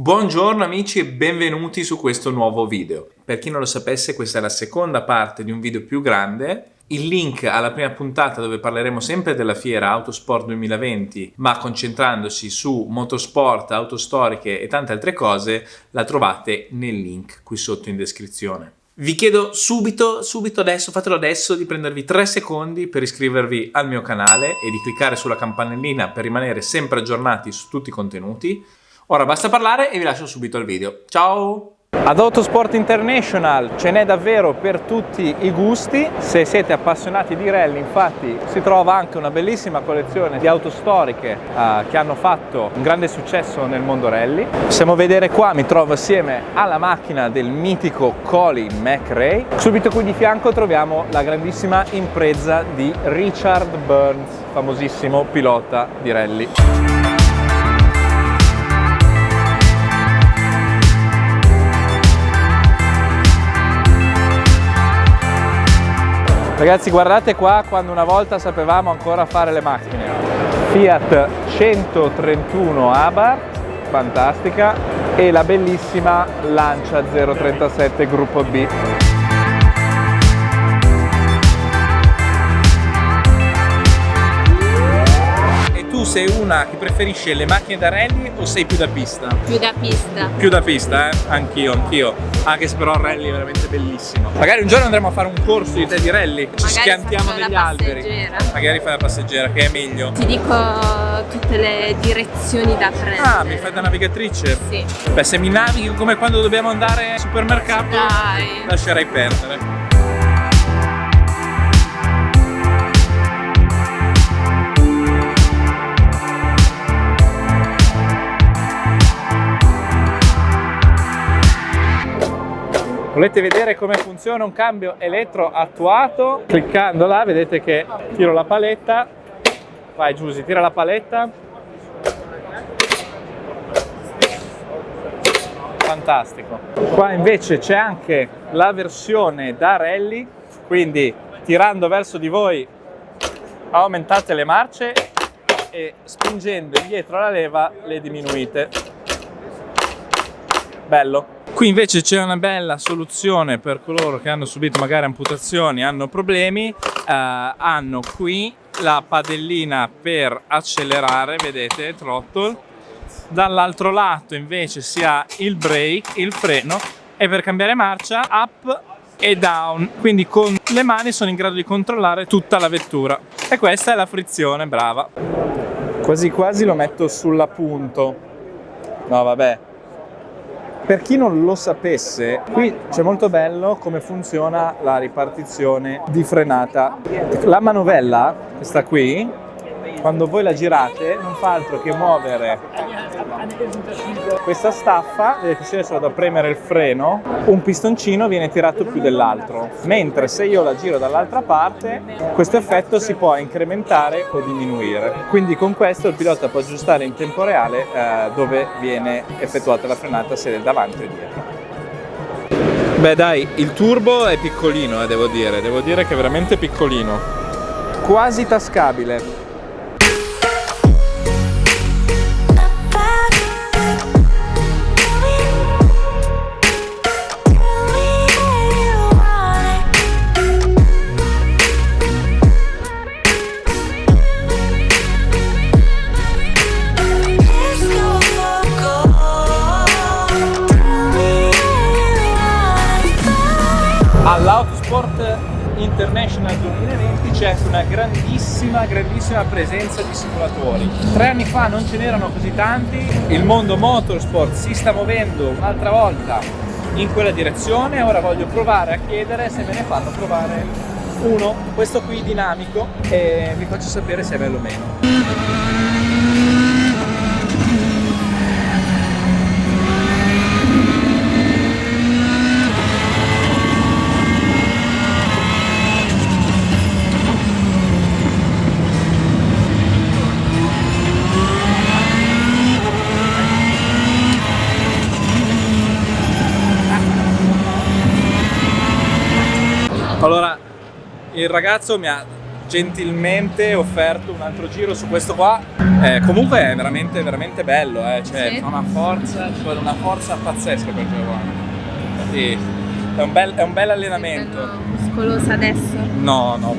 Buongiorno amici e benvenuti su questo nuovo video. Per chi non lo sapesse, questa è la seconda parte di un video più grande. Il link alla prima puntata, dove parleremo sempre della fiera Autosport 2020, ma concentrandosi su motorsport, auto storiche e tante altre cose, la trovate nel link qui sotto in descrizione. Vi chiedo subito adesso, fatelo adesso, di prendervi 3 secondi per iscrivervi al mio canale e di cliccare sulla campanellina per rimanere sempre aggiornati su tutti i contenuti. Ora basta parlare e vi lascio subito al video. Ciao! Ad Autosport International ce n'è davvero per tutti i gusti. Se siete appassionati di rally, infatti, si trova anche una bellissima collezione di auto storiche che hanno fatto un grande successo nel mondo rally. Possiamo vedere qua, mi trovo assieme alla macchina del mitico Colin McRae. Subito qui di fianco troviamo la grandissima impresa di Richard Burns, famosissimo pilota di rally. Ragazzi, guardate qua quando una volta sapevamo ancora fare le macchine. Fiat 131 Abarth, fantastica, e la bellissima Lancia 037 Gruppo B. Sei una che preferisce le macchine da rally o sei più da pista? Più da pista. Più da pista, eh? Anch'io. Anche se però il rally è veramente bellissimo. Magari un giorno andremo a fare un corso di te di rally. Ci schiantiamo negli alberi. Magari fai la passeggera, che è meglio. Ti dico tutte le direzioni da prendere. Ah, mi fai da navigatrice? Sì. Beh, se mi navighi come quando dobbiamo andare al supermercato, dai, lascerei perdere. Volete vedere come funziona un cambio elettro attuato? Cliccando là vedete che tiro la paletta. Vai Giusy, tira la paletta. Fantastico. Qua invece c'è anche la versione da rally, quindi tirando verso di voi aumentate le marce e spingendo indietro la leva le diminuite. Bello. Qui invece c'è una bella soluzione per coloro che hanno subito magari amputazioni, hanno problemi, hanno qui la padellina per accelerare, vedete, throttle, dall'altro lato invece si ha il brake, il freno, e per cambiare marcia up e down, quindi con le mani sono in grado di controllare tutta la vettura. E questa è la frizione, brava. Quasi quasi lo metto sull'appunto. No vabbè. Per chi non lo sapesse, qui c'è molto bello come funziona la ripartizione di frenata. La manovella, questa qui, quando voi la girate, non fa altro che muovere questa staffa. Vedete, se adesso vado a premere il freno, un pistoncino viene tirato più dell'altro. Mentre se io la giro dall'altra parte, questo effetto si può incrementare o diminuire. Quindi con questo il pilota può aggiustare in tempo reale dove viene effettuata la frenata, se è davanti o dietro. Beh dai, il turbo è piccolino, devo dire che è veramente piccolino. Quasi tascabile. All'Autosport International 2020 c'è anche una grandissima presenza di simulatori. 3 anni fa non ce n'erano così tanti, il mondo motorsport si sta muovendo un'altra volta in quella direzione. Ora voglio provare a chiedere se me ne fanno provare uno, questo qui dinamico, e vi faccio sapere se è bello o meno. Allora, il ragazzo mi ha gentilmente offerto un altro giro su questo qua. Comunque è veramente veramente bello, cioè Sì. fa una forza, ci vuole una forza pazzesca per giocare. Infatti è un bel allenamento. Sei bello muscolosa adesso? No,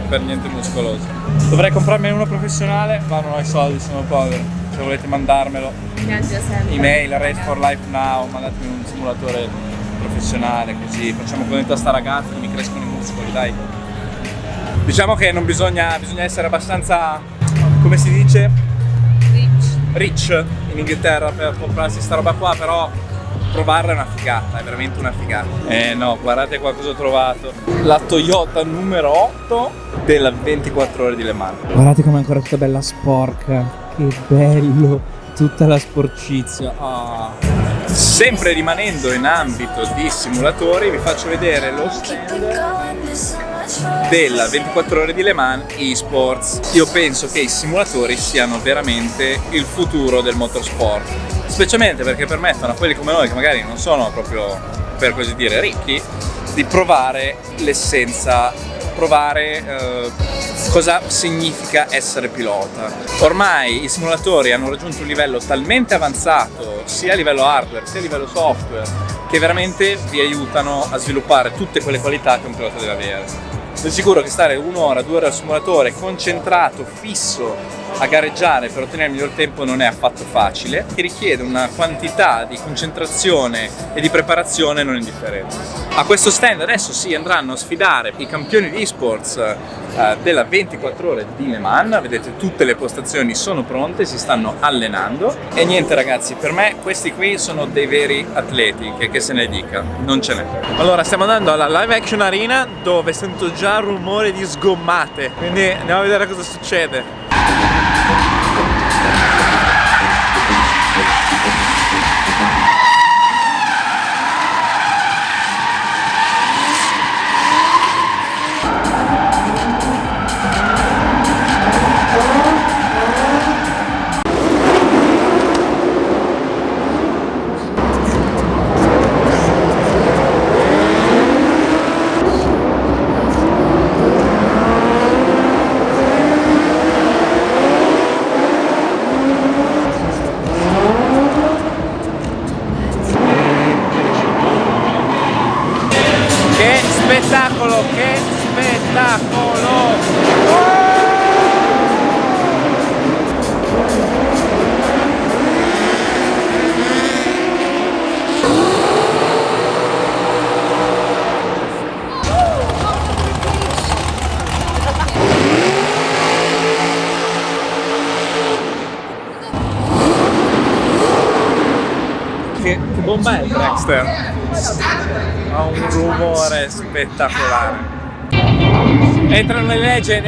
per niente muscoloso. Dovrei comprarmene uno professionale, ma non ho i soldi, sono povero. Se volete mandarmelo, Viaggia sempre. email Race for Life Now, mandatemi un simulatore professionale, così facciamo contento a sta ragazza che mi crescono i muscoli, dai. Diciamo che non bisogna essere abbastanza, come si dice, rich in Inghilterra per comprarsi sta roba qua, però provarla è una figata, è veramente una figata. No, guardate qua cosa ho trovato. La Toyota numero 8 della 24 ore di Le Mans. Guardate com'è ancora tutta bella sporca, che bello, tutta la sporcizia. Sempre rimanendo in ambito di simulatori, vi faccio vedere lo stand della 24 ore di Le Mans eSports. Io penso che i simulatori siano veramente il futuro del motorsport, specialmente perché permettono a quelli come noi, che magari non sono proprio, per così dire, ricchi, di provare l'essenza, provare cosa significa essere pilota. Ormai i simulatori hanno raggiunto un livello talmente avanzato, sia a livello hardware sia a livello software, che veramente vi aiutano a sviluppare tutte quelle qualità che un pilota deve avere. Sono sicuro che stare 1 ora, 2 ore al simulatore concentrato, fisso, a gareggiare per ottenere il miglior tempo non è affatto facile, e richiede una quantità di concentrazione e di preparazione non indifferente. A questo stand adesso si andranno a sfidare i campioni di eSports della 24 ore di Le Mans. Vedete, tutte le postazioni sono pronte, si stanno allenando e niente ragazzi, per me questi qui sono dei veri atleti, che se ne dica, non ce n'è. Allora stiamo andando alla Live Action Arena, dove sento già rumore di sgommate, quindi andiamo a vedere cosa succede. Che spettacolo! Che bomba è il Dragster? Ha un rumore spettacolare. Entrano le legend!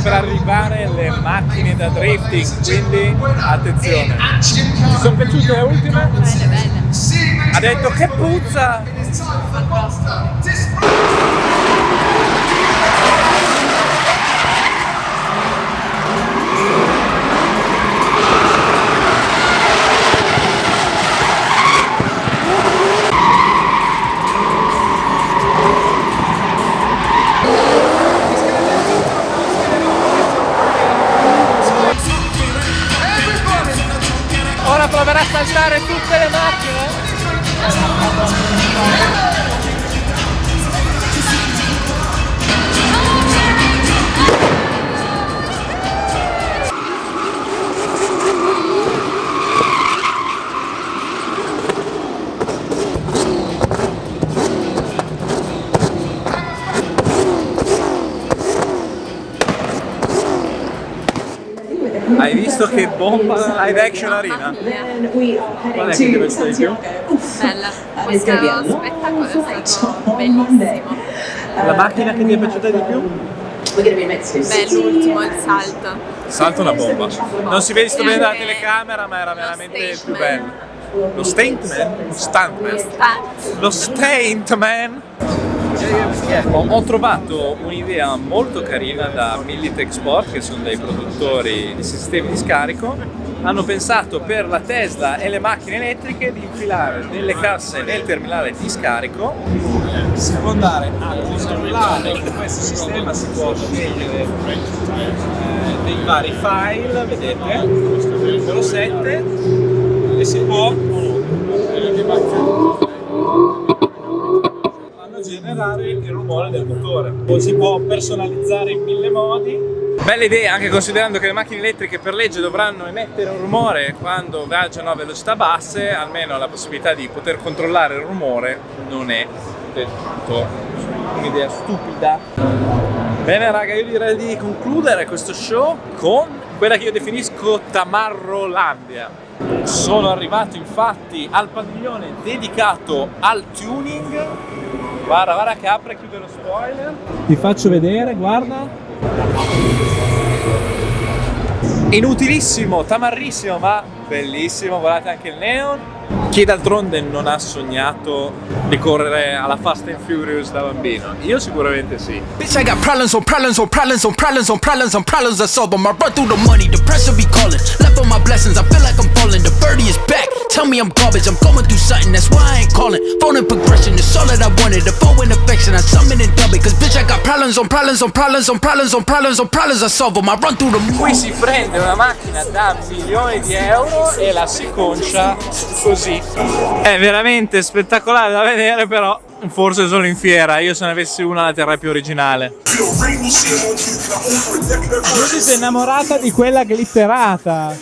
Per arrivare le macchine da drifting, quindi attenzione. Ci sono piaciute le ultime? Belle. Ha detto che puzza! Ora proverà a saltare tutte le macchine. Hai visto che bomba live action arena? Qual è che ti è piaciuta di più? Bella, questo spettacolo è stato bellissimo. La macchina che ti è piaciuta di più? L'ultimo, il salto. Salto una bomba. Non si vede bene dalla telecamera, ma era veramente il più bello. Lo Stuntman? Lo Stuntman? Ho trovato un'idea molto carina da Millitech Sport, che sono dei produttori di sistemi di scarico. Hanno pensato per la Tesla e le macchine elettriche di infilare delle casse nel terminale di scarico. Si può andare a controllare in questo sistema, si può scegliere dei vari file, vedete, numero 7, e si può generare il rumore del motore, o si può personalizzare in 1000 modi. Bella idea, anche considerando che le macchine elettriche per legge dovranno emettere un rumore quando viaggiano a velocità basse, almeno la possibilità di poter controllare il rumore non è del tutto un'idea stupida. Bene raga, io direi di concludere questo show con quella che io definisco Tamarrolandia. Sono arrivato infatti al padiglione dedicato al tuning. Guarda che apre e chiude lo spoiler. Ti faccio vedere, guarda. Inutilissimo, tamarrissimo, ma bellissimo. Guardate anche il neon. Chi d'altronde non ha sognato di correre alla Fast and Furious da bambino? Io sicuramente sì. Bitch, I got problems on problems on problems on problems on problems on problems I solve them. I run through the money, the pressure be calling. Left on my blessings, I feel like I'm falling. The birdie is back, tell me I'm garbage. I'm going through something, that's why I ain't calling. Phone and progression, it's all that I wanted. The phone and affection, I summon and dub it. Cause bitch, I got problems on problems on problems on problems on problems on problems I solve them. I run through the Qui si prende una macchina da milioni di euro e la si concia così. È veramente spettacolare da vedere, però forse solo in fiera. Io se ne avessi una la terrei più originale. Lucy si è innamorata di quella glitterata.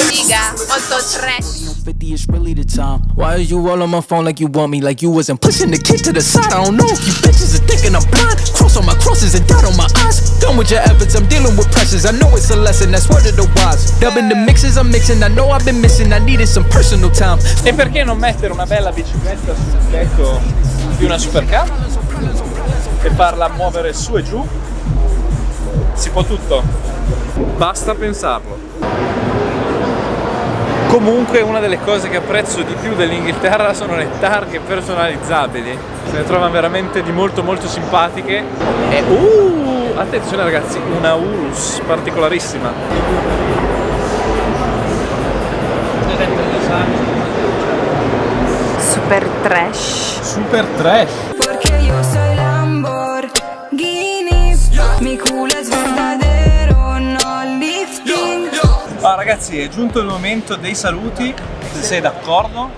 Figa, molto trash. 50 is really the time. Why is you all on my phone like you want me? Like you wasn't pushing the kid to the side. I don't know if you bitches are thinking I'm blind. Cross on my crosses and dot on my eyes. Done with your efforts, I'm dealing with pressures. I know it's a lesson, that's word of the wise. Dubbing the mixes I'm mixing, I know I've been missing. I needed some personal time. E perché non mettere una bella bicicletta sul tetto di una supercar e farla muovere su e giù? Si può tutto, basta pensarlo. Comunque una delle cose che apprezzo di più dell'Inghilterra sono le targhe personalizzabili. Se ne trovano veramente di molto molto simpatiche. E attenzione ragazzi, una Urus particolarissima. Super trash. Super trash. Porque yo soy Lamborghini, mi culo es verdadero, no lifting. Ah, ragazzi, è giunto il momento dei saluti, se sei d'accordo.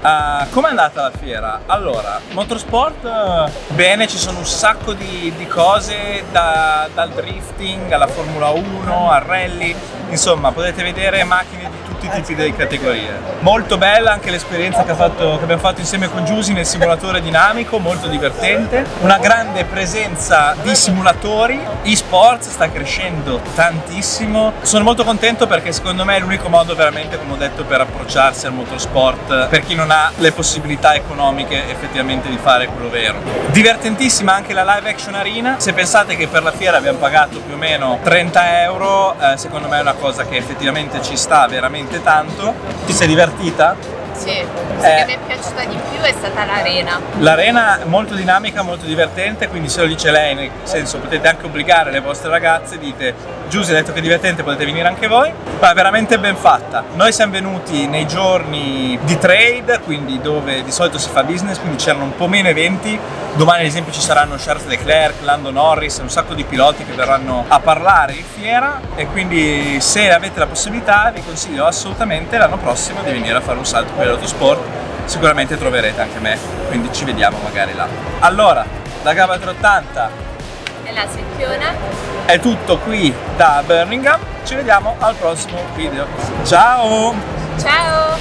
Com'è andata la fiera? Allora, motorsport, bene, ci sono un sacco di cose, dal drifting alla Formula 1, al rally, insomma potete vedere macchine di tutti i tipi di categorie. Molto bella anche l'esperienza che abbiamo fatto insieme con Giusy nel simulatore dinamico, molto divertente. Una grande presenza di simulatori, eSports sta crescendo tantissimo. Sono molto contento perché secondo me è l'unico modo veramente, come ho detto, per approcciarsi al motorsport per chi non ha le possibilità economiche effettivamente di fare quello vero. Divertentissima anche la live action arena. Se pensate che per la fiera abbiamo pagato più o meno 30 euro, secondo me è una cosa che effettivamente ci sta veramente tanto. Ti sei divertita? Sì, che mi è piaciuta di più è stata l'arena. L'arena è molto dinamica, molto divertente, quindi se lo dice lei, nel senso potete anche obbligare le vostre ragazze, dite Giusy ha detto che è divertente, potete venire anche voi, ma è veramente ben fatta. Noi siamo venuti nei giorni di trade, quindi dove di solito si fa business, quindi c'erano un po' meno eventi. Domani ad esempio ci saranno Charles Leclerc, Lando Norris, un sacco di piloti che verranno a parlare in fiera, e quindi se avete la possibilità vi consiglio assolutamente l'anno prossimo di venire a fare un salto per l'autosport. Sicuramente troverete anche me, quindi ci vediamo magari là. Allora, da Gabba 380 E la secchiona. è tutto qui da Birmingham, ci vediamo al prossimo video. Ciao! Ciao!